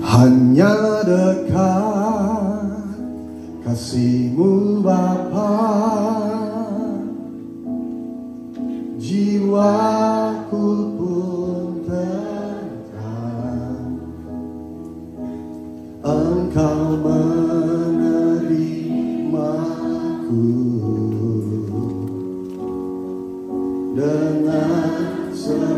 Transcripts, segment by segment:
Hanya dekat kasih-Mu Bapa, jiwaku pun tenang. Engkau menerimaku dengan sepenuhnya.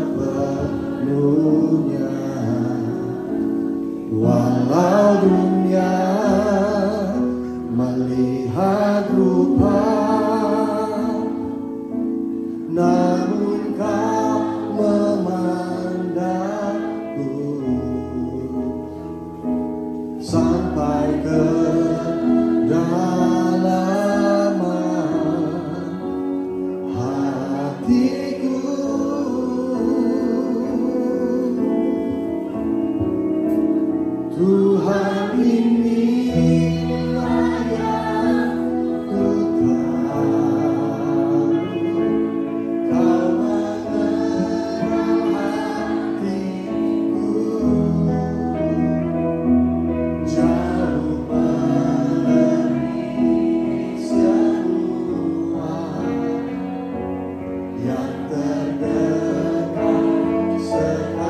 Walau dunia melihat rupa, namun Kau memandangku sampai ke dalaman hatiku. Tuhan, inilah yang ku tahu, Kau mengenal hatiku, jauh melebihi semua yang terdekat sekalipun.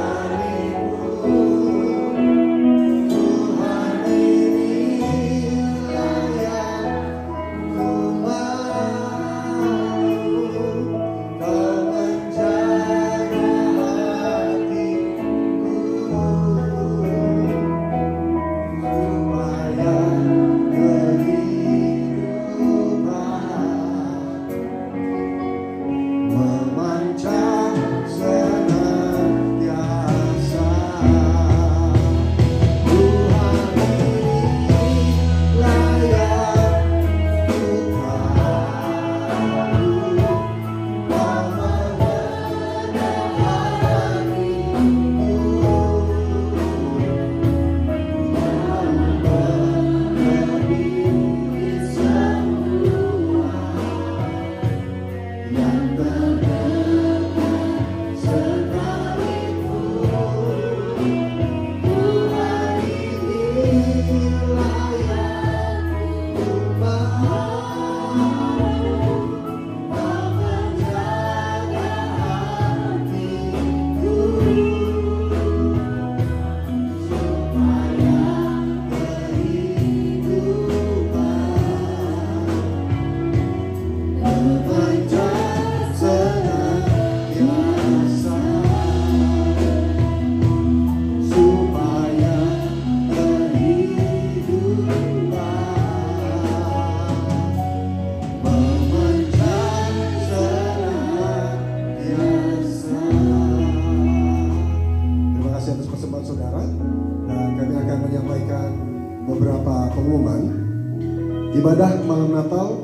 Ibadah malam Natal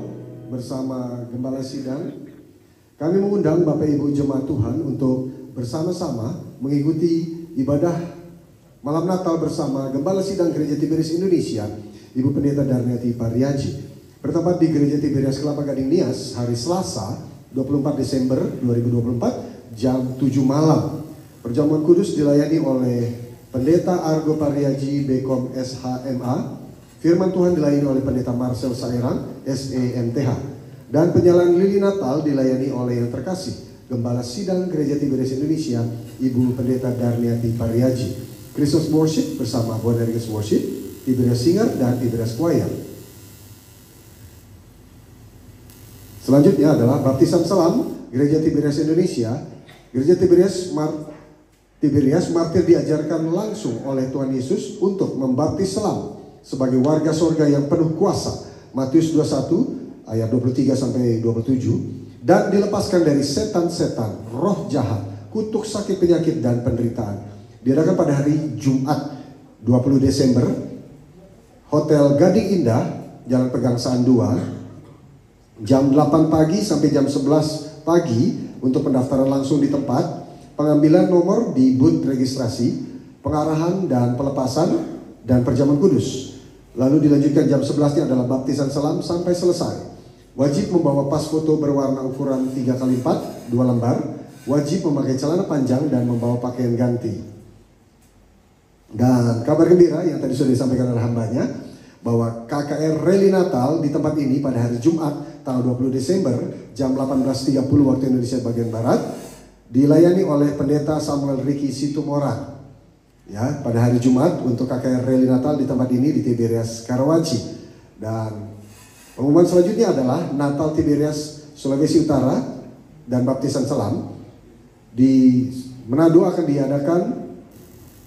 bersama Gembala Sidang, kami mengundang Bapak Ibu Jemaat Tuhan untuk bersama-sama mengikuti ibadah malam Natal bersama Gembala Sidang Gereja Tiberias Indonesia, Ibu Pendeta Darniati Pariaji, bertempat di Gereja Tiberias Kelapa Gading Nias hari Selasa 24 Desember 2024 jam 7 malam. Perjamuan kudus dilayani oleh Pendeta Argo Pariaji Bekom SHMA. Firman Tuhan dilayani oleh Pendeta Marcel Sairang, SEMTH. Dan penyalaan lili Natal dilayani oleh yang terkasih Gembala Sidang Gereja Tiberias Indonesia, Ibu Pendeta Darniati Pariaji. Christmas Worship bersama Bonaris Worship, Tiberias Singer, dan Tiberias Choir. Selanjutnya adalah baptisan selam Gereja Tiberias Indonesia. Gereja Tiberias Martir diajarkan langsung oleh Tuhan Yesus untuk membaptis selam sebagai warga sorga yang penuh kuasa, Matius 21 ayat 23 sampai 27, dan dilepaskan dari setan-setan, roh jahat, kutuk, sakit, penyakit, dan penderitaan. Diadakan pada hari Jumat 20 Desember, Hotel Gading Indah, Jalan Pegangsaan 2, jam 8 pagi sampai jam 11 pagi untuk pendaftaran langsung di tempat, pengambilan nomor di booth registrasi, pengarahan dan pelepasan, dan perjamuan kudus. Lalu dilanjutkan jam 11-nya adalah baptisan selam sampai selesai. Wajib membawa pas foto berwarna ukuran 3x4, 2 lembar. Wajib memakai celana panjang dan membawa pakaian ganti. Dan kabar gembira yang tadi sudah disampaikan oleh hambanya, bahwa KKR Rally Natal di tempat ini pada hari Jumat tanggal 20 Desember jam 18.30 waktu Indonesia bagian Barat dilayani oleh Pendeta Samuel Ricky Situmorang. Ya, pada hari Jumat untuk KKR Rally Natal di tempat ini di Tiberias Karawaci. Dan pengumuman selanjutnya adalah Natal Tiberias Sulawesi Utara dan Baptisan Selam. Di Manado akan diadakan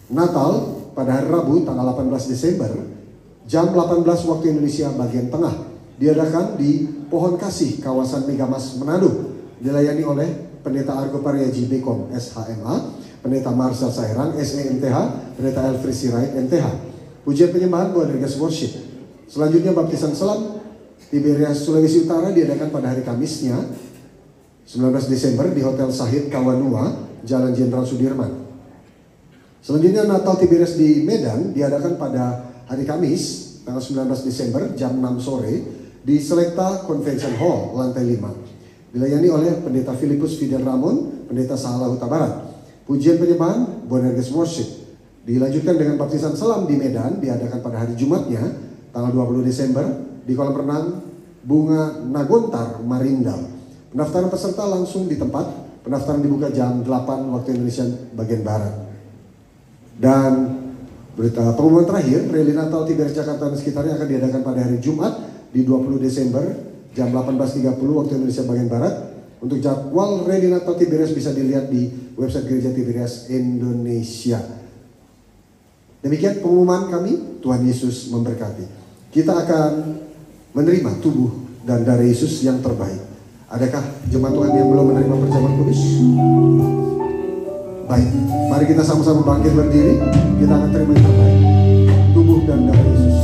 Natal pada hari Rabu tanggal 18 Desember jam 18 waktu Indonesia bagian tengah. Diadakan di Pohon Kasih kawasan Megamas Manado. Dilayani oleh Pendeta Argo Pariaji Bekom SHMA, Pendeta Marcel Sairang SEMTH, Pendeta Elfri Sirait MTH. Pujian penyembahan Boanerges Worship. Selanjutnya Baptisan Selam Tiberias Sulawesi Utara diadakan pada hari Kamisnya 19 Desember di Hotel Sahid Kawanua, Jalan Jenderal Sudirman. Selanjutnya Natal Tiberias di Medan diadakan pada hari Kamis tanggal 19 Desember jam 6 sore di Selecta Convention Hall lantai 5. Dilayani oleh Pendeta Filipus Fidel Ramon, Pendeta Sahala Huta Barat. Pujian penyembahan Boanerges Worship. Dilanjutkan dengan Baptisan Selam di Medan diadakan pada hari Jumatnya tanggal 20 Desember di kolam renang Bunga Nagontar Marindal. Pendaftaran peserta langsung di tempat. Pendaftaran dibuka jam 8 waktu Indonesia bagian Barat. Dan berita pengumuman terakhir, Rally Natal Tiberias Jakarta dan sekitarnya akan diadakan pada hari Jumat di 20 Desember jam 18.30 waktu Indonesia bagian Barat. Untuk jadwal Rally Natal Tiberias bisa dilihat di website Gereja Tiberias Indonesia. Demikian pengumuman kami. Tuhan Yesus memberkati. Kita akan menerima tubuh dan darah Yesus yang terbaik. Adakah jemaat Tuhan yang belum menerima perjamuan kudus? Baik, mari kita sama-sama bangkit berdiri. Kita akan terima yang terbaik, tubuh dan darah Yesus.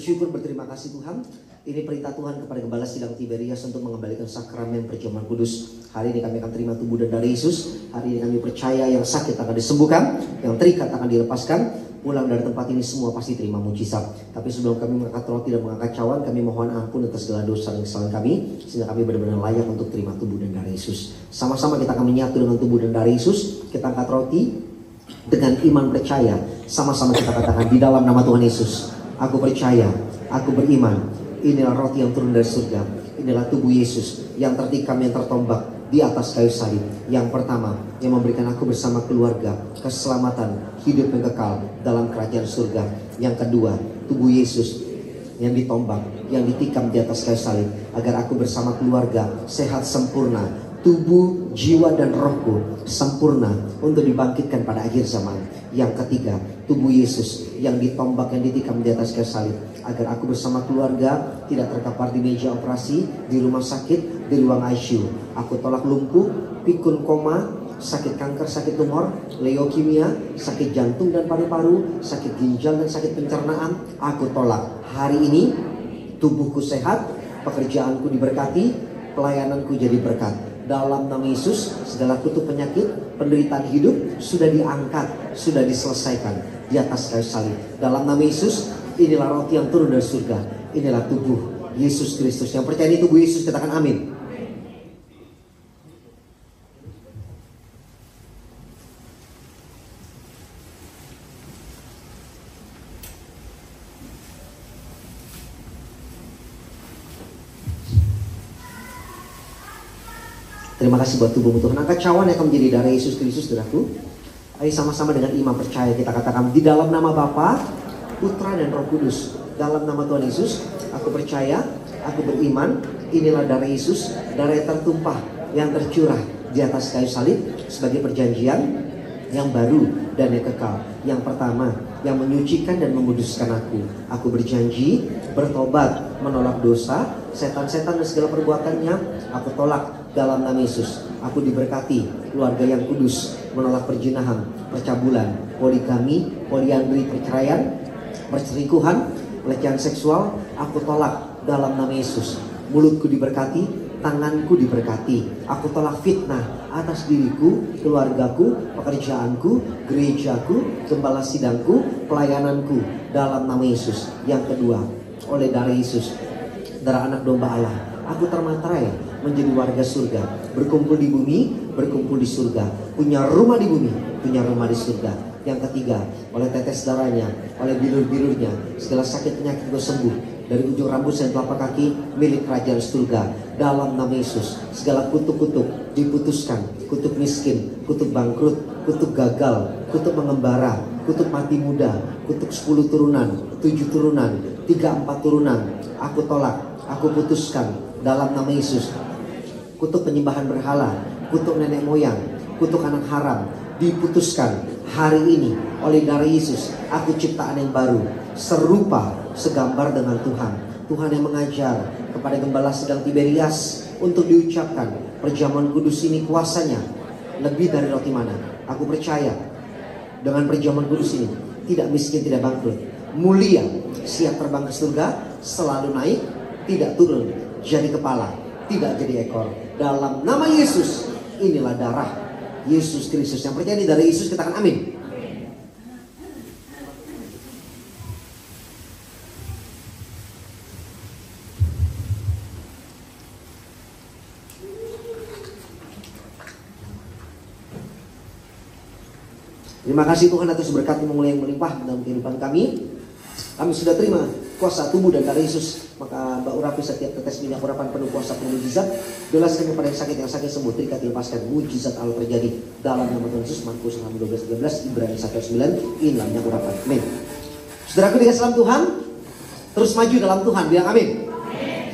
Bersyukur, berterima kasih Tuhan. Ini perintah Tuhan kepada Gembala Sidang Tiberias untuk mengembalikan sakramen perjamuan kudus. Hari ini kami akan terima tubuh dan darah Yesus. Hari ini kami percaya yang sakit akan disembuhkan, yang terikat akan dilepaskan. Pulang dari tempat ini semua pasti terima mujizat. Tapi sebelum kami mengangkat roti dan mengangkat cawan, kami mohon ampun atas segala dosa dan kesalahan kami, sehingga kami benar-benar layak untuk terima tubuh dan darah Yesus. Sama-sama kita akan menyatu dengan tubuh dan darah Yesus. Kita angkat roti dengan iman percaya. Sama-sama kita katakan di dalam nama Tuhan Yesus. Aku percaya, aku beriman, inilah roti yang turun dari surga. Inilah tubuh Yesus yang tertikam, yang tertombak di atas kayu salib. Yang pertama, yang memberikan aku bersama keluarga keselamatan, hidup yang kekal dalam kerajaan surga. Yang kedua, tubuh Yesus yang ditombak, yang ditikam di atas kayu salib, agar aku bersama keluarga sehat sempurna, tubuh, jiwa, dan rohku sempurna untuk dibangkitkan pada akhir zaman. Yang ketiga, tubuh Yesus yang ditombak, yang ditikam di atas kayu salib, agar aku bersama keluarga tidak terkapar di meja operasi, di rumah sakit, di ruang ICU. Aku tolak lumpuh, pikun koma, sakit kanker, sakit tumor, leukemia, sakit jantung dan paru-paru, sakit ginjal dan sakit pencernaan. Aku tolak. Hari ini tubuhku sehat, pekerjaanku diberkati, pelayananku jadi berkat. Dalam nama Yesus, segala kutuk penyakit, penderitaan hidup sudah diangkat, sudah diselesaikan di atas kayu salib. Dalam nama Yesus, inilah roti yang turun dari surga. Inilah tubuh Yesus Kristus. Yang percaya ini tubuh Yesus, katakan amin. Terima kasih buat tubuhmu Tuhan. Angkat cawan yang akan menjadi darah Yesus Kristus, saudaraku. Ayo sama-sama dengan iman percaya kita katakan di dalam nama Bapa, Putra dan Roh Kudus. Dalam nama Tuhan Yesus, aku percaya, aku beriman, inilah darah Yesus, darah yang tertumpah, yang tercurah di atas kayu salib sebagai perjanjian yang baru dan yang kekal. Yang pertama, yang menyucikan dan menguduskan aku. Aku berjanji, bertobat, menolak dosa, setan-setan dan segala perbuatannya. Aku tolak dalam nama Yesus. Aku diberkati keluarga yang kudus, menolak perjinahan, percabulan, poligami, poliandri, perceraian, perselingkuhan, pelecehan seksual. Aku tolak dalam nama Yesus. Mulutku diberkati, tanganku diberkati. Aku tolak fitnah atas diriku, keluargaku, pekerjaanku, gerejaku, gembala sidangku, pelayananku dalam nama Yesus. Yang kedua, oleh darah Yesus, darah anak domba Allah, aku termaterai menjadi warga surga, berkumpul di bumi, berkumpul di surga, punya rumah di bumi, punya rumah di surga. Yang ketiga, oleh tetes darahnya, oleh bilur-bilurnya, segala sakit penyakit gue sembuh. Dari ujung rambut sampai telapak kaki, milik kerajaan surga dalam nama Yesus. Segala kutuk-kutuk diputuskan, kutuk miskin, kutuk bangkrut, kutuk gagal, kutuk mengembara, kutuk mati muda, kutuk 10 turunan, 7 turunan, 3-4 turunan. Aku tolak, aku putuskan dalam nama Yesus. Kutuk penyembahan berhala, kutuk nenek moyang, kutuk anak haram, diputuskan hari ini oleh darah Yesus. Aku ciptaan yang baru, serupa, segambar dengan Tuhan. Tuhan yang mengajar kepada gembala sedang Tiberias untuk diucapkan, perjamuan kudus ini kuasanya lebih dari roti mana. Aku percaya dengan perjamuan kudus ini tidak miskin, tidak bangkrut, mulia, siap terbang ke surga, selalu naik, tidak turun, jadi kepala, tidak jadi ekor. Dalam nama Yesus, inilah darah Yesus Kristus. Yang percaya di darah Yesus, katakan amin. Terima kasih Tuhan atas berkat yang mulia yang melimpah dalam kehidupan kami. Kami sudah terima kuasa tubuh dan darah Yesus. Maka Mbak urapi setiap tetes minyak urapan penuh kuasa penuh mujizat. Jelaskan kepada yang sakit sembuh. Terikat dilepaskan, mujizat Allah terjadi dalam nama Tuhan Yesus. Markus 12:13, Ibrani 1:9. Inilah minyak urapan. Amin. Saudaraku dikasih dalam Tuhan, terus maju dalam Tuhan. Bilang amin.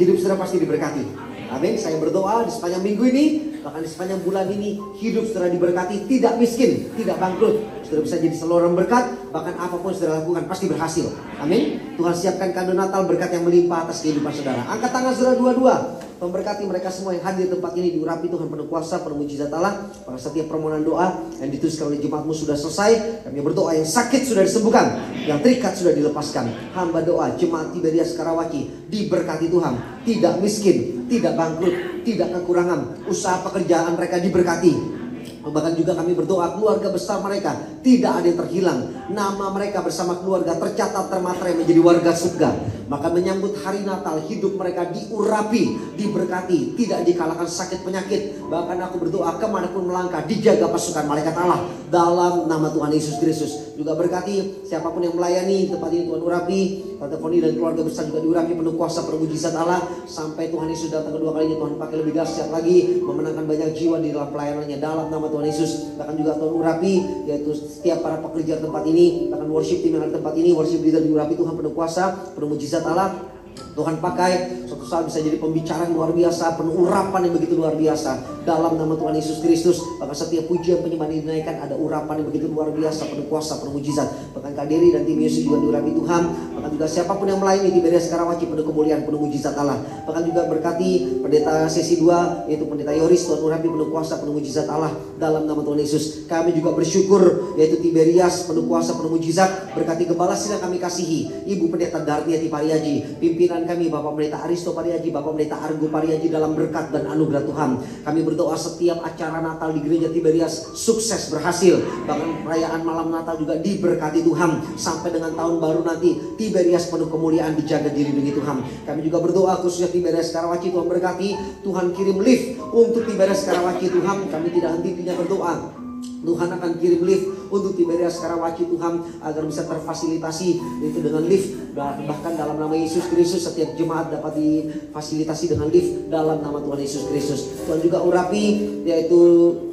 Hidup saudara pasti diberkati. Amin. Saya berdoa di sepanjang minggu ini, bahkan di sepanjang bulan ini, hidup saudara diberkati, tidak miskin, tidak bangkrut. Saudara bisa jadi saluran berkat, bahkan apapun saudara lakukan pasti berhasil. Amin. Tuhan siapkan kado Natal, berkat yang melimpah atas kehidupan saudara. Angkat tangan saudara dua-dua. Memberkati mereka semua yang hadir di tempat ini, diurapi Tuhan penuh kuasa, penuh mujizat Allah. Pada setiap permohonan doa yang dituliskan oleh jemaatmu sudah selesai. Kami berdoa yang sakit sudah disembuhkan, yang terikat sudah dilepaskan. Hamba doa jemaat Tiberias Karawaci diberkati Tuhan, tidak miskin, tidak bangkrut, tidak kekurangan. Usaha pekerjaan mereka diberkati. Bahkan juga kami berdoa keluarga besar mereka tidak ada yang terhilang. Nama mereka bersama keluarga tercatat, termaterai menjadi warga surga. Maka menyambut hari Natal, hidup mereka diurapi, diberkati, tidak dikalahkan sakit penyakit. Bahkan aku berdoa kemanapun melangkah, dijaga pasukan malaikat Allah dalam nama Tuhan Yesus Kristus. Juga berkati siapapun yang melayani tempat ini, Tuhan urapi. Tante Foni dan keluarga besar juga diurapi penuh kuasa, penuh mujizat Allah. Sampai Tuhan Yesus datang kedua kalinya, Tuhan pakai lebih dahsyat lagi, memenangkan banyak jiwa di dalam pelayanannya dalam nama Tuhan Yesus. Bahkan juga Tuhan urapi, yaitu setiap para pekerja tempat ini, bahkan worship team yang ada di tempat ini, worship leader diurapi Tuhan penuh kuasa, penuh mujizat Allah. Tuhan pakai suatu saat bisa jadi pembicaraan luar biasa, penuh urapan yang begitu luar biasa dalam nama Tuhan Yesus Kristus. Bahkan setiap pujian penyembahan yang dinaikkan ada urapan yang begitu luar biasa, penuh kuasa, penuh mujizat. Bahkan Kak Dery dan tim Yesus juga diurapi Tuhan. Bahkan juga siapapun yang melayani Tiberias Karawaci penuh kemuliaan, penuh mujizat Allah. Bahkan juga berkati pendeta sesi 2 yaitu pendeta Yoris, Tuhan urapi penuh kuasa, penuh mujizat Allah dalam nama Tuhan Yesus. Kami juga bersyukur yaitu Tiberias penuh kuasa, penuh mujizat. Berkati gembala sidang kami kasihi Ibu Pendeta Darniati Pariaji, pimpinan kami Bapak Pendeta Aristo Pariaji, Bapak Pendeta Argo Pariaji dalam berkat dan anugerah Tuhan. Kami berdoa setiap acara Natal di gereja Tiberias sukses, berhasil. Bahkan perayaan malam Natal juga diberkati Tuhan. Sampai dengan tahun baru nanti Tiberias penuh kemuliaan, dijaga dilindungi Tuhan. Kami juga berdoa khususnya Tiberias Karawaci, Tuhan berkati. Tuhan kirim lift untuk Tiberias Karawaci Tuhan. Kami tidak henti-hentinya berdoa Tuhan akan kirim lift untuk Tiberias Karawaci Tuhan, agar bisa terfasilitasi itu dengan lift. Bahkan dalam nama Yesus Kristus setiap jemaat dapat difasilitasi dengan lift dalam nama Tuhan Yesus Kristus. Tuhan juga urapi yaitu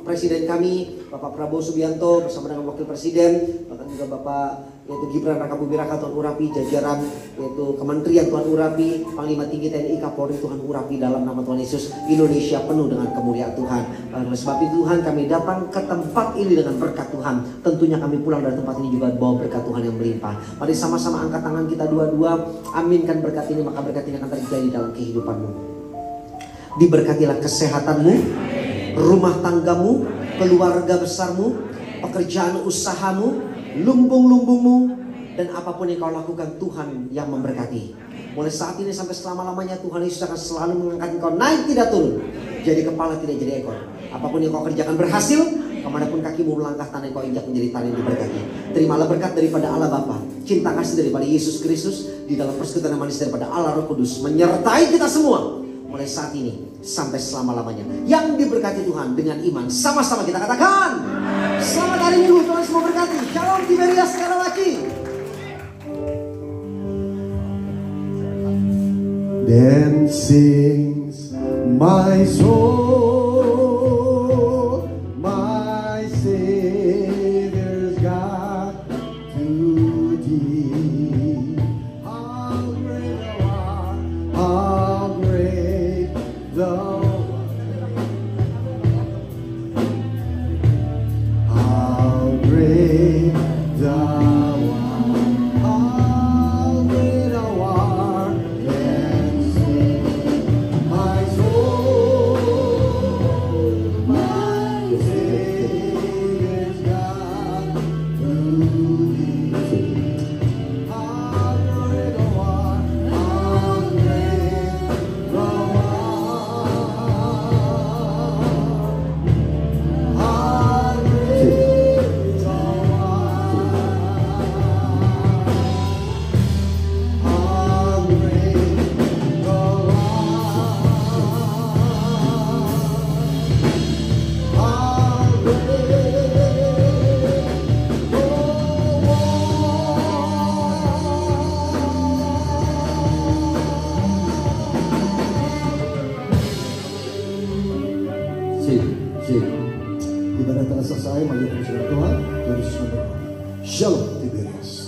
Presiden kami Bapak Prabowo Subianto bersama dengan Wakil Presiden, bahkan juga Bapak yaitu Gibran Rakabuming Raka, Tuhan urapi jajaran yaitu Kementerian, Tuhan urapi Panglima Tinggi TNI Kapolri, Tuhan urapi dalam nama Tuhan Yesus. Indonesia penuh dengan kemuliaan Tuhan. Oleh sebab itu Tuhan, kami datang ke tempat ini dengan berkat Tuhan. Tentunya kami pulang dari tempat ini juga bawa berkat Tuhan yang melimpah. Mari sama-sama angkat tangan kita dua-dua, aminkan berkat ini, maka berkat ini akan terjadi dalam kehidupanmu. Diberkatilah kesehatanmu, rumah tanggamu, keluarga besarmu, pekerjaan usahamu, lumbung-lumbungmu, dan apapun yang kau lakukan, Tuhan yang memberkati. Mulai saat ini sampai selama-lamanya Tuhan Yesus akan selalu mengangkat engkau naik tidak turun, jadi kepala tidak jadi ekor. Apapun yang kau kerjakan berhasil, kemanapun kakimu melangkah, tanah yang kau injak menjadi tanah yang diberkati. Terimalah berkat daripada Allah Bapa, cinta kasih daripada Yesus Kristus, di dalam persekutuan yang manis daripada Allah Roh Kudus, menyertai kita semua mulai saat ini sampai selama-lamanya. Yang diberkati Tuhan dengan iman, sama-sama kita katakan selamat hari Minggu, Tuhan semua berkati. Shalom Tiberias sekali lagi. Then sings my soul, my Savior's God to thee. How great thou art, how great thou art, how great thou art, how great thou art. My soul, my Savior's God to thee. How great thou art, how great thou art, how great thou Ibadah telah selesai, mari kita bersyukur Tuhan. Tuhan Yesus memberkati. Shalom Tiberias.